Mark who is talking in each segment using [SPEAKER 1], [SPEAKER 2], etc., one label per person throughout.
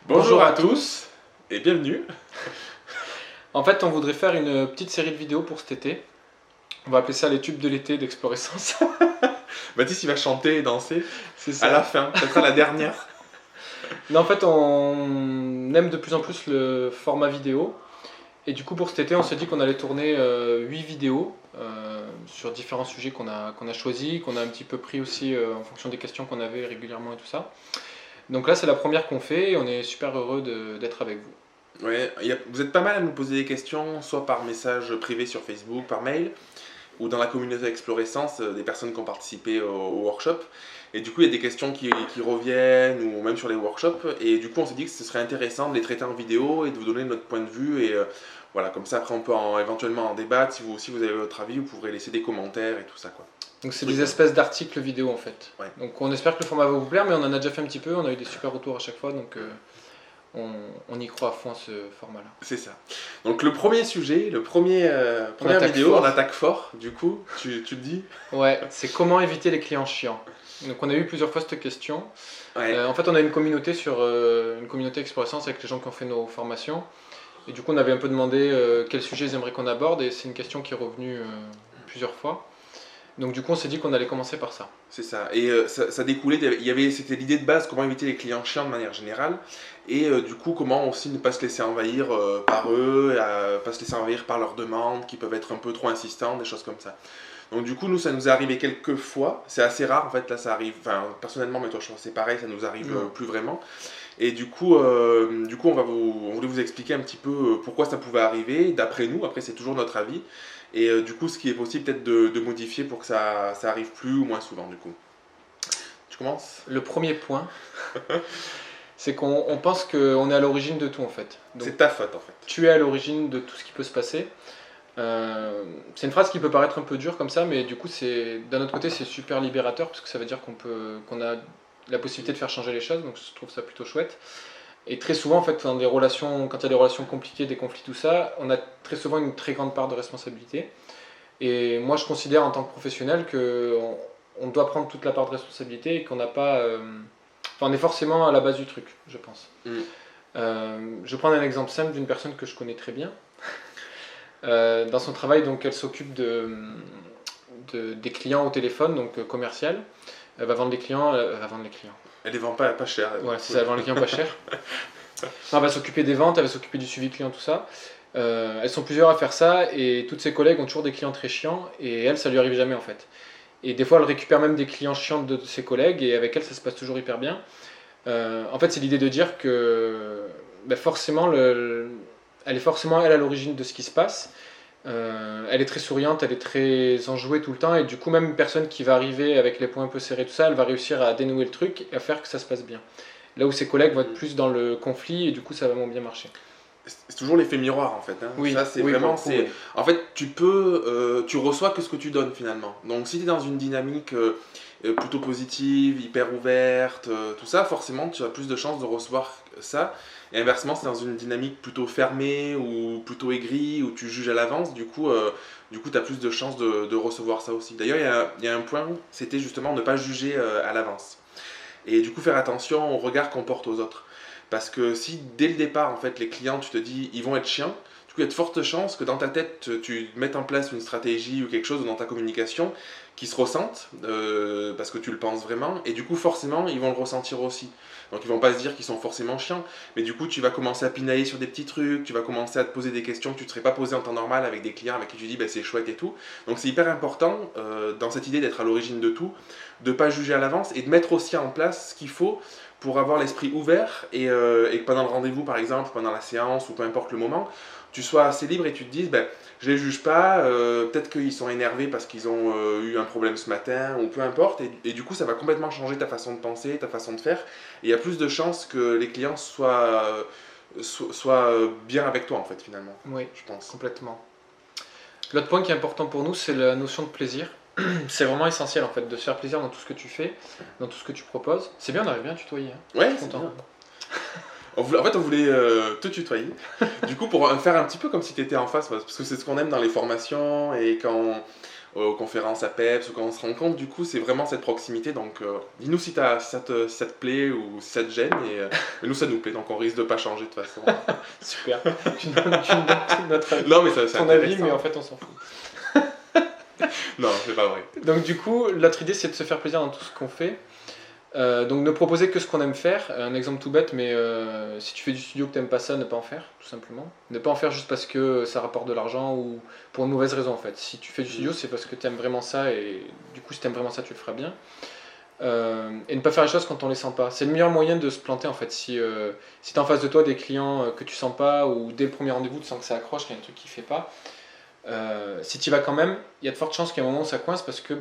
[SPEAKER 1] Bonjour à tous et bienvenue.
[SPEAKER 2] En fait, on voudrait faire une petite série de vidéos pour cet été. On va appeler ça les tubes de l'été d'Explorescence.
[SPEAKER 1] Baptiste il va chanter et danser
[SPEAKER 2] C'est
[SPEAKER 1] à
[SPEAKER 2] ça.
[SPEAKER 1] la fin, ça sera la dernière.
[SPEAKER 2] Non, en fait, on aime de plus en plus le format vidéo. Et du coup, pour cet été, on s'est dit qu'on allait tourner 8 vidéos sur différents sujets qu'on a choisis, qu'on a un petit peu pris aussi en fonction des questions qu'on avait régulièrement et tout ça. Donc là, c'est la première qu'on fait et on est super heureux d'être avec vous.
[SPEAKER 1] Ouais, vous êtes pas mal à nous poser des questions, soit par message privé sur Facebook, par mail, ou dans la communauté Explorescence, des personnes qui ont participé au workshop. Et du coup, il y a des questions qui reviennent, ou même sur les workshops. Et du coup, on s'est dit que ce serait intéressant de les traiter en vidéo et de vous donner notre point de vue. Et voilà, comme ça, après, on peut éventuellement en débattre. Si vous aussi vous avez votre avis, vous pourrez laisser des commentaires et tout ça, quoi.
[SPEAKER 2] Donc c'est des espèces d'articles vidéo en fait.
[SPEAKER 1] Ouais.
[SPEAKER 2] Donc on espère que le format va vous plaire, mais on en a déjà fait un petit peu, on a eu des super retours à chaque fois, donc on y croit à fond à ce format-là.
[SPEAKER 1] C'est ça. Donc le premier sujet, première vidéo, on attaque fort, du coup, tu te dis.
[SPEAKER 2] Ouais, c'est comment éviter les clients chiants. Donc on a eu plusieurs fois cette question.
[SPEAKER 1] Ouais.
[SPEAKER 2] En fait on a une communauté une communauté Explorescence avec les gens qui ont fait nos formations. Et du coup on avait un peu demandé quels sujets ils aimeraient qu'on aborde, et c'est une question qui est revenue plusieurs fois. Donc du coup on s'est dit qu'on allait commencer par ça.
[SPEAKER 1] C'est ça. Et ça découlait, c'était l'idée de base, comment éviter les clients chiants de manière générale. Et du coup, comment aussi ne pas se laisser envahir par eux, pas se laisser envahir par leurs demandes, qui peuvent être un peu trop insistantes, des choses comme ça. Donc du coup, nous, ça nous est arrivé quelques fois. C'est assez rare, en fait, là, ça arrive, enfin, personnellement, mais toi, je pense que c'est pareil, ça nous arrive plus vraiment. Et du coup, on voulait vous expliquer un petit peu pourquoi ça pouvait arriver, d'après nous. Après, c'est toujours notre avis. Et du coup, ce qui est possible peut-être de modifier pour que ça arrive plus ou moins souvent, du coup. Tu commences ?
[SPEAKER 2] Le premier point, c'est qu'on pense qu'on est à l'origine de tout en fait. Donc,
[SPEAKER 1] c'est ta faute en fait.
[SPEAKER 2] Tu es à l'origine de tout ce qui peut se passer. C'est une phrase qui peut paraître un peu dure comme ça, mais du coup, d'un autre côté, c'est super libérateur parce que ça veut dire qu'on a la possibilité de faire changer les choses, donc je trouve ça plutôt chouette. Et très souvent, en fait, quand il y a des relations compliquées, des conflits, tout ça, on a très souvent une très grande part de responsabilité. Et moi, je considère en tant que professionnel qu'on doit prendre toute la part de responsabilité et qu'on n'a pas. On est forcément à la base du truc, je pense. Je vais prendre un exemple simple d'une personne que je connais très bien. Dans son travail, donc, elle s'occupe des clients au téléphone, donc commercial. Elle va vendre les clients.
[SPEAKER 1] Elle les vend pas cher.
[SPEAKER 2] Ouais, c'est ça, elle vend les clients pas cher. Non, elle va s'occuper des ventes, elle va s'occuper du suivi client, tout ça. Elles sont plusieurs à faire ça, et toutes ses collègues ont toujours des clients très chiants, et elle, ça lui arrive jamais en fait. Et des fois, elle récupère même des clients chiants de ses collègues, et avec elle, ça se passe toujours hyper bien. En fait, c'est l'idée de dire que forcément, elle est forcément elle à l'origine de ce qui se passe. Elle est très souriante, elle est très enjouée tout le temps, et du coup, même une personne qui va arriver avec les poings un peu serrés, tout ça, elle va réussir à dénouer le truc et à faire que ça se passe bien. Là où ses collègues vont être plus dans le conflit, et du coup, ça va moins bien marcher.
[SPEAKER 1] C'est toujours l'effet miroir en fait. Hein.
[SPEAKER 2] Oui,
[SPEAKER 1] ça c'est
[SPEAKER 2] oui,
[SPEAKER 1] vraiment.
[SPEAKER 2] beaucoup, oui.
[SPEAKER 1] En fait, tu reçois que ce que tu donnes finalement. Donc si tu es dans une dynamique plutôt positive, hyper ouverte, tout ça, forcément tu as plus de chances de recevoir ça. Et inversement, c'est dans une dynamique plutôt fermée ou plutôt aigrie, où tu juges à l'avance, du coup tu as plus de chances de recevoir ça aussi. D'ailleurs, il y a un point, c'était justement ne pas juger à l'avance. Et du coup, faire attention au regard qu'on porte aux autres. Parce que si dès le départ, en fait, les clients, tu te dis, ils vont être chiants, du coup, il y a de fortes chances que dans ta tête, tu mettes en place une stratégie ou quelque chose dans ta communication qui se ressente, parce que tu le penses vraiment, et du coup, forcément, ils vont le ressentir aussi. Donc, ils vont pas se dire qu'ils sont forcément chiants, mais du coup, tu vas commencer à pinailler sur des petits trucs, tu vas commencer à te poser des questions que tu ne te serais pas posées en temps normal avec des clients avec qui tu dis, c'est chouette et tout. Donc, c'est hyper important, dans cette idée d'être à l'origine de tout, de pas juger à l'avance et de mettre aussi en place ce qu'il faut pour avoir l'esprit ouvert et que pendant le rendez-vous par exemple, pendant la séance ou peu importe le moment, tu sois assez libre et tu te dises je les juge pas, peut-être qu'ils sont énervés parce qu'ils ont eu un problème ce matin ou peu importe, et du coup ça va complètement changer ta façon de penser, ta façon de faire, et il y a plus de chances que les clients soient bien avec toi en fait finalement.
[SPEAKER 2] Oui,
[SPEAKER 1] je pense.
[SPEAKER 2] Complètement. L'autre point qui est important pour nous, c'est la notion de plaisir. C'est vraiment essentiel en fait de se faire plaisir dans tout ce que tu fais, dans tout ce que tu proposes. C'est bien, on arrive bien à tutoyer. Hein.
[SPEAKER 1] Ouais, c'est content. En fait, on voulait te tutoyer. Du coup, pour faire un petit peu comme si tu étais en face, parce que c'est ce qu'on aime dans les formations et quand aux conférences à PEPS ou quand on se rencontre. Du coup, c'est vraiment cette proximité. Donc, dis-nous si si ça te plaît ou si ça te gêne. Mais nous, ça nous plaît. Donc, on risque de pas changer de toute façon.
[SPEAKER 2] Super. Tu me donnes notre avis,
[SPEAKER 1] Non, mais c'est
[SPEAKER 2] ton avis,
[SPEAKER 1] intéressant.
[SPEAKER 2] mais en fait, on s'en fout.
[SPEAKER 1] Non, c'est pas vrai.
[SPEAKER 2] Donc du coup, notre idée c'est de se faire plaisir dans tout ce qu'on fait. Donc ne proposer que ce qu'on aime faire. Un exemple tout bête, mais si tu fais du studio que t'aimes pas ça, ne pas en faire, tout simplement. Ne pas en faire juste parce que ça rapporte de l'argent ou pour une mauvaise raison en fait. Si tu fais du studio, c'est parce que t'aimes vraiment ça et du coup si t'aimes vraiment ça, tu le feras bien. Et ne pas faire les choses quand on les sent pas. C'est le meilleur moyen de se planter en fait. Si t'as en face de toi des clients que tu sens pas ou dès le premier rendez-vous tu sens que ça accroche, qu'il y a un truc qui fait pas. Si tu y vas quand même, il y a de fortes chances qu'il y ait un moment où ça coince parce que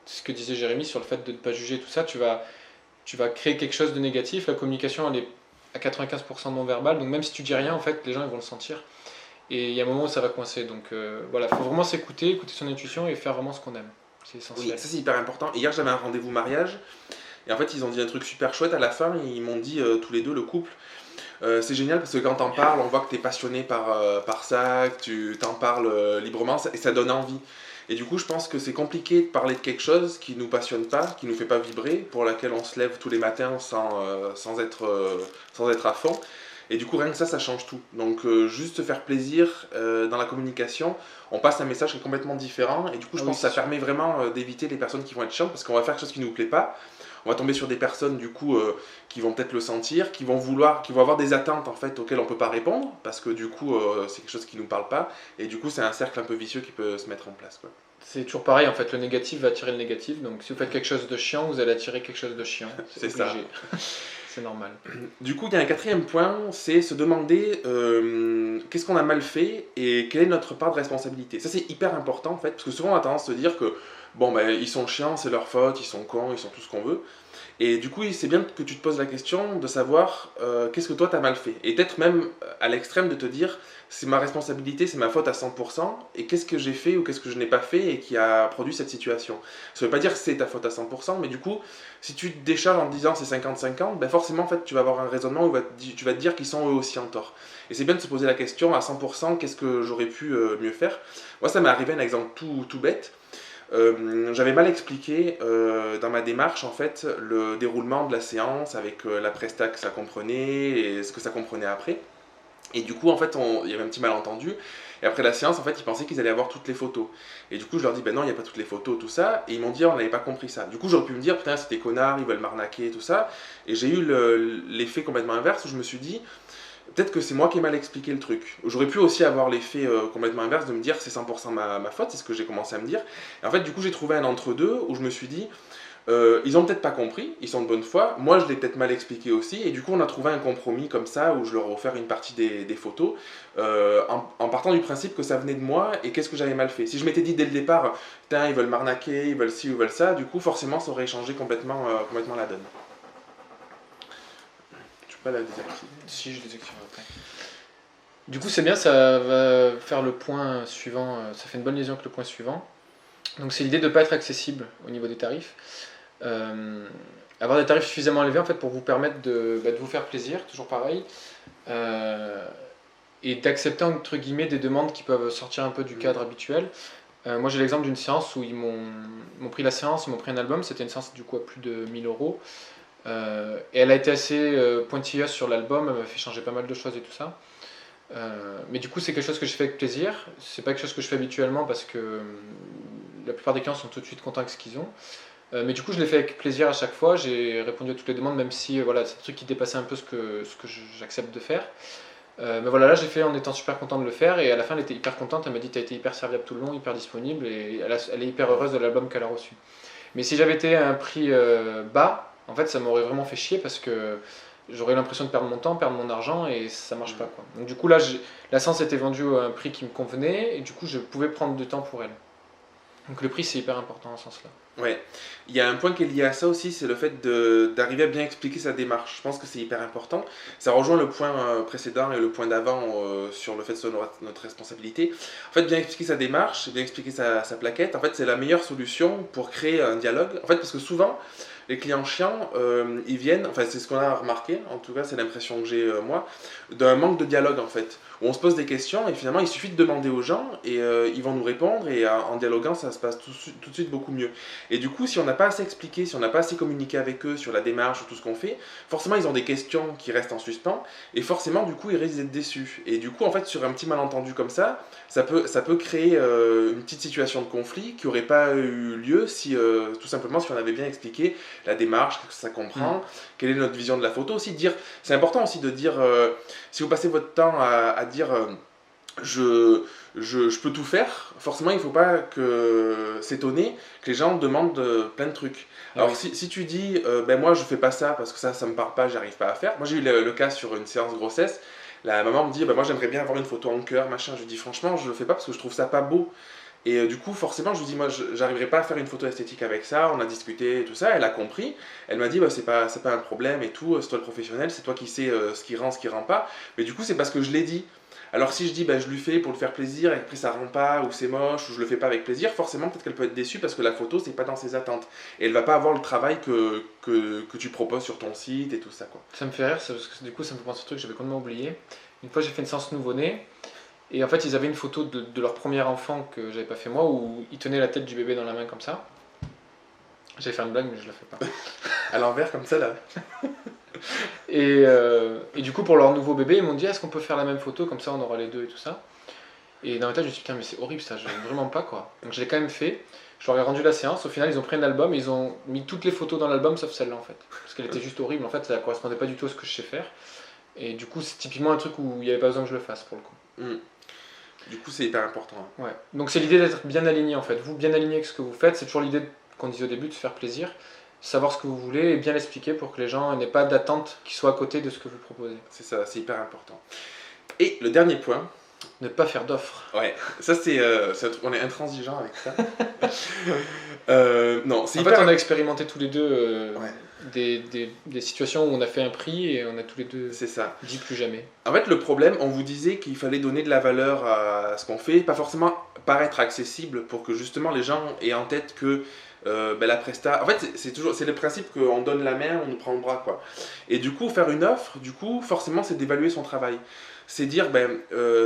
[SPEAKER 2] c'est ce que disait Jérémy sur le fait de ne pas juger tout ça, tu vas créer quelque chose de négatif. La communication elle est à 95% non verbale, donc même si tu dis rien, en fait, les gens ils vont le sentir. Et il y a un moment où ça va coincer. Donc voilà, il faut vraiment s'écouter, écouter son intuition et faire vraiment ce qu'on aime. C'est essentiel.
[SPEAKER 1] Oui, ça c'est hyper important. Hier, j'avais un rendez-vous mariage. Et en fait, ils ont dit un truc super chouette à la fin. Ils m'ont dit tous les deux, le couple. C'est génial parce que quand t'en parles, on voit que t'es passionné par ça, que tu t'en parles librement et ça donne envie. Et du coup, je pense que c'est compliqué de parler de quelque chose qui nous passionne pas, qui nous fait pas vibrer, pour laquelle on se lève tous les matins sans être à fond. Et du coup, rien que ça change tout. Donc, juste se faire plaisir dans la communication, on passe un message qui est complètement différent. Et du coup, je pense que ça permet vraiment d'éviter les personnes qui vont être chiantes parce qu'on va faire quelque chose qui nous plaît pas. On va tomber sur des personnes du coup qui vont peut-être le sentir, qui vont avoir des attentes en fait auxquelles on peut pas répondre parce que du coup c'est quelque chose qui nous parle pas et du coup c'est un cercle un peu vicieux qui peut se mettre en place quoi.
[SPEAKER 2] C'est toujours pareil en fait, le négatif va attirer le négatif, donc si vous faites quelque chose de chiant, vous allez attirer quelque chose de chiant.
[SPEAKER 1] C'est ça.
[SPEAKER 2] C'est normal.
[SPEAKER 1] Du coup, il y a un quatrième point, c'est se demander qu'est-ce qu'on a mal fait et quelle est notre part de responsabilité. Ça, c'est hyper important en fait, parce que souvent on a tendance à se dire que bon, ben, ils sont chiants, c'est leur faute, ils sont cons, ils sont tout ce qu'on veut. Et du coup, c'est bien que tu te poses la question de savoir qu'est-ce que toi t'as mal fait. Et peut-être même à l'extrême de te dire c'est ma responsabilité, c'est ma faute à 100%, et qu'est-ce que j'ai fait ou qu'est-ce que je n'ai pas fait et qui a produit cette situation. Ça veut pas dire que c'est ta faute à 100%, mais du coup, si tu te décharges en te disant c'est 50-50, ben forcément en fait, tu vas avoir un raisonnement où tu vas te dire qu'ils sont eux aussi en tort. Et c'est bien de se poser la question à 100%, qu'est-ce que j'aurais pu mieux faire. Moi, ça m'est arrivé un exemple tout bête. J'avais mal expliqué dans ma démarche en fait le déroulement de la séance avec la presta que ça comprenait et ce que ça comprenait après. Et du coup en fait il y avait un petit malentendu et après la séance en fait ils pensaient qu'ils allaient avoir toutes les photos. Et du coup je leur dis ben non il n'y a pas toutes les photos tout ça et ils m'ont dit on n'avait pas compris ça. Du coup j'aurais pu me dire putain c'est des connards, ils veulent m'arnaquer tout ça et j'ai eu l'effet complètement inverse où je me suis dit peut-être que c'est moi qui ai mal expliqué le truc. J'aurais pu aussi avoir l'effet complètement inverse de me dire c'est 100% ma faute, c'est ce que j'ai commencé à me dire. Et en fait, du coup, j'ai trouvé un entre-deux où je me suis dit ils ont peut-être pas compris, ils sont de bonne foi, moi je l'ai peut-être mal expliqué aussi, et du coup on a trouvé un compromis comme ça où je leur ai offert une partie des photos en partant du principe que ça venait de moi et qu'est-ce que j'avais mal fait. Si je m'étais dit dès le départ, putain, ils veulent m'arnaquer, ils veulent ci, ils veulent ça, du coup forcément ça aurait changé complètement la donne. Pas la désactiver.
[SPEAKER 2] Si, je désactiverai après. Du coup, c'est bien, ça va faire le point suivant, ça fait une bonne liaison avec le point suivant. Donc, c'est l'idée de ne pas être accessible au niveau des tarifs. Avoir des tarifs suffisamment élevés en fait, pour vous permettre de vous faire plaisir, toujours pareil, et d'accepter entre guillemets des demandes qui peuvent sortir un peu du cadre habituel. Moi, j'ai l'exemple d'une séance où ils m'ont pris la séance, ils m'ont pris un album, c'était une séance du coup à plus de 1000 euros. Et elle a été assez pointilleuse sur l'album, elle m'a fait changer pas mal de choses et tout ça. Mais du coup, c'est quelque chose que je fais avec plaisir. C'est pas quelque chose que je fais habituellement parce que la plupart des clients sont tout de suite contents avec ce qu'ils ont. Mais du coup, je l'ai fait avec plaisir à chaque fois. J'ai répondu à toutes les demandes, même si voilà, c'est un truc qui dépassait un peu ce que j'accepte de faire. Mais voilà, là, j'ai fait en étant super content de le faire. Et à la fin, elle était hyper contente. Elle m'a dit t'as été hyper serviable tout le long, hyper disponible. Et elle est hyper heureuse de l'album qu'elle a reçu. Mais si j'avais été à un prix bas, en fait, ça m'aurait vraiment fait chier parce que j'aurais l'impression de perdre mon temps, perdre mon argent et ça marche pas quoi. Donc du coup là, la séance était vendue à un prix qui me convenait et du coup je pouvais prendre du temps pour elle. Donc le prix c'est hyper important en ce sens-là.
[SPEAKER 1] Ouais. Il y a un point qui est lié à ça aussi, c'est le fait d'arriver à bien expliquer sa démarche. Je pense que c'est hyper important. Ça rejoint le point précédent et le point d'avant sur le fait de notre responsabilité. En fait, bien expliquer sa démarche, bien expliquer sa plaquette, en fait, c'est la meilleure solution pour créer un dialogue. En fait, parce que souvent, les clients chiants, ils viennent, enfin, c'est ce qu'on a remarqué, en tout cas, c'est l'impression que j'ai moi, d'un manque de dialogue en fait. Où on se pose des questions et finalement, il suffit de demander aux gens et ils vont nous répondre et en dialoguant, ça se passe tout de suite beaucoup mieux. Et du coup, si on n'a pas assez expliqué, si on n'a pas assez communiqué avec eux sur la démarche ou tout ce qu'on fait, forcément, ils ont des questions qui restent en suspens et forcément, du coup, ils risquent d'être déçus. Et du coup, en fait, sur un petit malentendu comme ça peut créer une petite situation de conflit qui n'aurait pas eu lieu si, tout simplement, si on avait bien expliqué la démarche, qu'est-ce que ça comprend, quelle est notre vision de la photo aussi. C'est important aussi de dire, si vous passez votre temps à dire je peux tout faire, forcément il ne faut pas s'étonner que les gens demandent plein de trucs. Alors si tu dis, ben moi je fais pas ça parce que ça me parle pas, j'arrive pas à faire. Moi j'ai eu le cas sur une séance grossesse, la maman me dit, ben moi j'aimerais bien avoir une photo en cœur, machin. Je lui dis franchement je le fais pas parce que je trouve ça pas beau. Et du coup, forcément, je lui dis, moi, j'arriverai pas à faire une photo esthétique avec ça. On a discuté et tout ça. Elle a compris. Elle m'a dit, bah, c'est pas un problème et tout. C'est toi le professionnel. C'est toi qui sais ce qui rend pas. Mais du coup, c'est parce que je l'ai dit. Alors, si je dis, bah, je lui fais pour le faire plaisir et après ça rend pas, ou c'est moche, ou je le fais pas avec plaisir, forcément, peut-être qu'elle peut être déçue parce que la photo, c'est pas dans ses attentes. Et elle va pas avoir le travail que tu proposes sur ton site et tout ça, quoi.
[SPEAKER 2] Ça me fait rire, parce que du coup, ça me pense un truc que j'avais complètement oublié. Une fois, j'ai fait une séance nouveau-né. Et en fait, ils avaient une photo de leur premier enfant que j'avais pas fait moi, où ils tenaient la tête du bébé dans la main comme ça. J'allais faire une blague, mais je la fais pas.
[SPEAKER 1] À l'envers, comme ça, là.
[SPEAKER 2] Et du coup, pour leur nouveau bébé, ils m'ont dit est-ce qu'on peut faire la même photo, comme ça on aura les deux et tout ça. Et dans ma tête, je me suis dit putain, mais c'est horrible ça, je veux vraiment pas quoi. Donc je l'ai quand même fait. Je leur ai rendu la séance. Au final, ils ont pris un album et ils ont mis toutes les photos dans l'album sauf celle-là en fait. Parce qu'elle était juste horrible, en fait, ça correspondait pas du tout à ce que je sais faire. Et du coup, c'est typiquement un truc où il n'y avait pas besoin que je le fasse pour le coup.
[SPEAKER 1] Du coup, c'est hyper important.
[SPEAKER 2] Ouais. Donc c'est l'idée d'être bien aligné en fait. Vous bien aligné avec ce que vous faites, c'est toujours l'idée qu'on disait au début de se faire plaisir, savoir ce que vous voulez et bien l'expliquer pour que les gens n'aient pas d'attente qui soit à côté de ce que vous proposez.
[SPEAKER 1] C'est ça, c'est hyper important. Et le dernier point.
[SPEAKER 2] Ne pas faire d'offres.
[SPEAKER 1] Ouais, ça c'est on est intransigeant avec ça. Non, c'est
[SPEAKER 2] en
[SPEAKER 1] hyper...
[SPEAKER 2] fait, on a expérimenté tous les deux
[SPEAKER 1] ouais.
[SPEAKER 2] des situations où on a fait un prix et on a tous les deux dit plus jamais.
[SPEAKER 1] En fait, le problème, on vous disait qu'il fallait donner de la valeur à ce qu'on fait, pas forcément paraître accessible pour que justement les gens aient en tête que la presta... En fait, c'est le principe qu'on donne la main, on nous prend le bras, quoi. Et du coup, faire une offre, du coup, forcément, c'est d'évaluer son travail. C'est dire,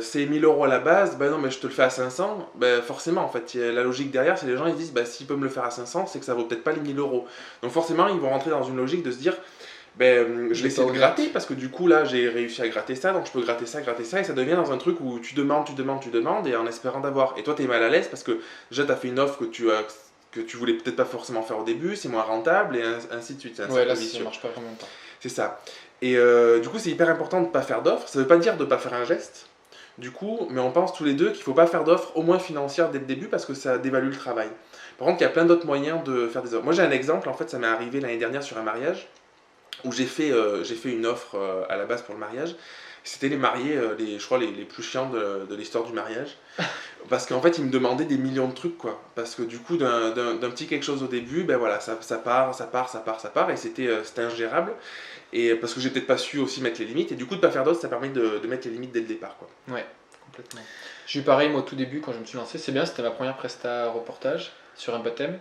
[SPEAKER 1] c'est 1000 euros à la base, non, mais je te le fais à 500. Forcément, en fait, la logique derrière, c'est les gens, ils disent, s'il peut me le faire à 500, c'est que ça vaut peut-être pas les 1000 euros. Donc forcément, ils vont rentrer dans une logique de se dire, je vais essayer de gratter, parce que du coup, là, j'ai réussi à gratter ça, donc je peux gratter ça, et ça devient dans un truc où tu demandes, et en espérant d'avoir. Et toi, t'es mal à l'aise, parce que déjà, t'as fait une offre que tu voulais peut-être pas forcément faire au début, c'est moins rentable, et ainsi de suite.
[SPEAKER 2] Ouais, là, ça marche pas vraiment pas.
[SPEAKER 1] C'est ça. Et du coup, c'est hyper important de ne pas faire d'offres. Ça ne veut pas dire de ne pas faire un geste, du coup, mais on pense tous les deux qu'il ne faut pas faire d'offres, au moins financières, dès le début, parce que ça dévalue le travail. Par contre, il y a plein d'autres moyens de faire des offres. Moi, j'ai un exemple, en fait, ça m'est arrivé l'année dernière sur un mariage, où j'ai fait une offre à la base pour le mariage. C'était les mariés, je crois, les plus chiants de l'histoire du mariage. Parce qu'en fait, ils me demandaient des millions de trucs, quoi. Parce que du coup, d'un petit quelque chose au début, voilà, ça part, et c'était ingérable. Et parce que j'ai peut-être pas su aussi mettre les limites, et du coup, de pas faire d'autres, ça permet de mettre les limites dès le départ, quoi.
[SPEAKER 2] Ouais, complètement. J'ai eu pareil, moi, au tout début, quand je me suis lancé, c'est bien, c'était ma première presta reportage sur un baptême,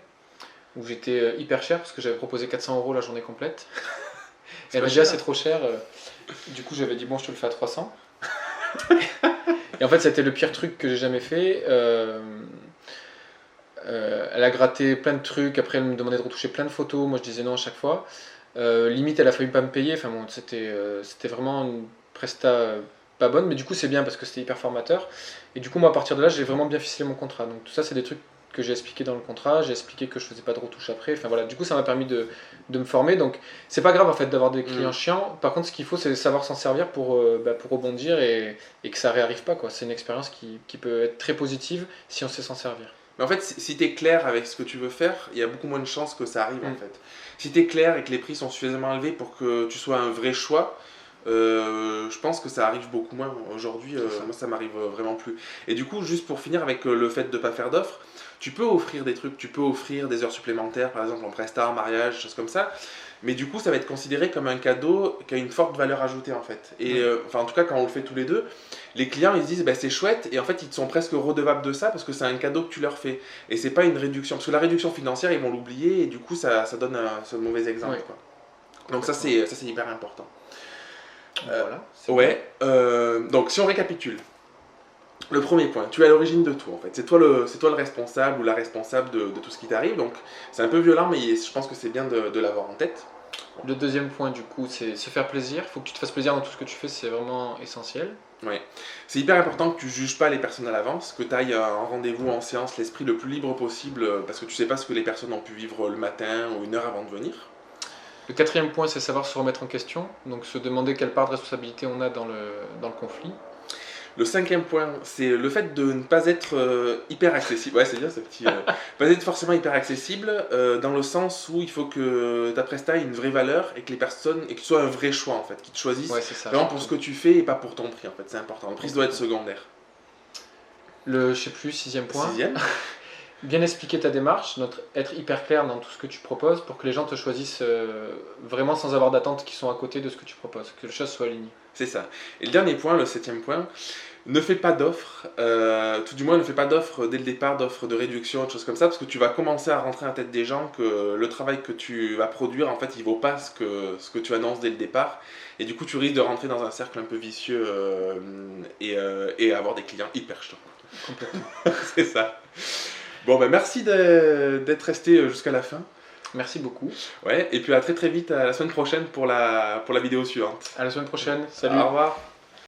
[SPEAKER 2] où j'étais hyper cher, parce que j'avais proposé 400 euros la journée complète. Et elle m'a dit, c'est trop cher. Du coup, j'avais dit, bon, je te le fais à 300. Et en fait, c'était le pire truc que j'ai jamais fait. Elle a gratté plein de trucs. Après, elle me demandait de retoucher plein de photos. Moi, je disais non à chaque fois. Limite, elle a failli pas me payer. Enfin bon, c'était vraiment une presta pas bonne. Mais du coup, c'est bien parce que c'était hyper formateur. Et du coup, moi, à partir de là, j'ai vraiment bien ficelé mon contrat. Donc tout ça, c'est des trucs que j'ai expliqué dans le contrat. J'ai expliqué que je faisais pas de retouche après. Enfin voilà, du coup, ça m'a permis de me former. Donc c'est pas grave en fait d'avoir des clients chiants. Par contre, ce qu'il faut, c'est savoir s'en servir pour rebondir et que ça réarrive pas, quoi. C'est une expérience qui peut être très positive si on sait s'en servir.
[SPEAKER 1] Mais en fait, si tu es clair avec ce que tu veux faire, il y a beaucoup moins de chances que ça arrive, en fait. Si tu es clair et que les prix sont suffisamment élevés pour que tu sois un vrai choix, je pense que ça arrive beaucoup moins aujourd'hui. Moi, ça m'arrive vraiment plus. Et du coup, juste pour finir avec le fait de ne pas faire d'offres, tu peux offrir des trucs, tu peux offrir des heures supplémentaires, par exemple en prestat, en mariage, choses comme ça. Mais du coup, ça va être considéré comme un cadeau qui a une forte valeur ajoutée en fait. Et enfin, en tout cas, quand on le fait tous les deux, les clients ils se disent bah, c'est chouette et en fait ils sont presque redevables de ça parce que c'est un cadeau que tu leur fais. Et c'est pas une réduction. Parce que la réduction financière, ils vont l'oublier et du coup, ça donne un mauvais exemple.
[SPEAKER 2] Oui.
[SPEAKER 1] Quoi. Donc, ça, c'est hyper important.
[SPEAKER 2] Voilà.
[SPEAKER 1] Ouais, donc si on récapitule, le premier point, tu es à l'origine de tout en fait. C'est toi le responsable ou la responsable de tout ce qui t'arrive. Donc c'est un peu violent, mais je pense que c'est bien de l'avoir en tête.
[SPEAKER 2] Le deuxième point, du coup, c'est se faire plaisir. Il faut que tu te fasses plaisir dans tout ce que tu fais, c'est vraiment essentiel.
[SPEAKER 1] Ouais. C'est hyper important que tu juges pas les personnes à l'avance, que tu ailles en rendez-vous en séance l'esprit le plus libre possible, parce que tu sais pas ce que les personnes ont pu vivre le matin ou une heure avant de venir.
[SPEAKER 2] Le quatrième point, c'est savoir se remettre en question, donc se demander quelle part de responsabilité on a dans le conflit.
[SPEAKER 1] Le cinquième point, c'est le fait de ne pas être hyper accessible. Ouais, c'est bien ce petit. Pas être forcément hyper accessible, dans le sens où il faut que ta presta ait une vraie valeur et que les personnes. Et que ce soit un vrai choix en fait, qu'ils te choisissent
[SPEAKER 2] Ouais, c'est ça.
[SPEAKER 1] vraiment pour ce que tu fais et pas pour ton prix en fait, c'est important. Le prix doit être secondaire.
[SPEAKER 2] Le, je sais plus, sixième point.
[SPEAKER 1] Sixième.
[SPEAKER 2] Bien expliquer ta démarche, être hyper clair dans tout ce que tu proposes pour que les gens te choisissent vraiment sans avoir d'attentes qui sont à côté de ce que tu proposes, que les choses soient alignées.
[SPEAKER 1] C'est ça. Et le dernier point, le septième point, ne fais pas d'offres, tout du moins ne fais pas d'offres dès le départ, d'offres de réduction, de choses comme ça, parce que tu vas commencer à rentrer à la tête des gens que le travail que tu vas produire, en fait, il vaut pas ce que tu annonces dès le départ. Et du coup, tu risques de rentrer dans un cercle un peu vicieux et avoir des clients hyper chauds.
[SPEAKER 2] Complètement.
[SPEAKER 1] C'est ça. Bon, ben merci d'être resté jusqu'à la fin.
[SPEAKER 2] Merci beaucoup.
[SPEAKER 1] Ouais, et puis à très très vite, à la semaine prochaine pour la vidéo suivante.
[SPEAKER 2] À la semaine prochaine. Salut.
[SPEAKER 1] Au revoir.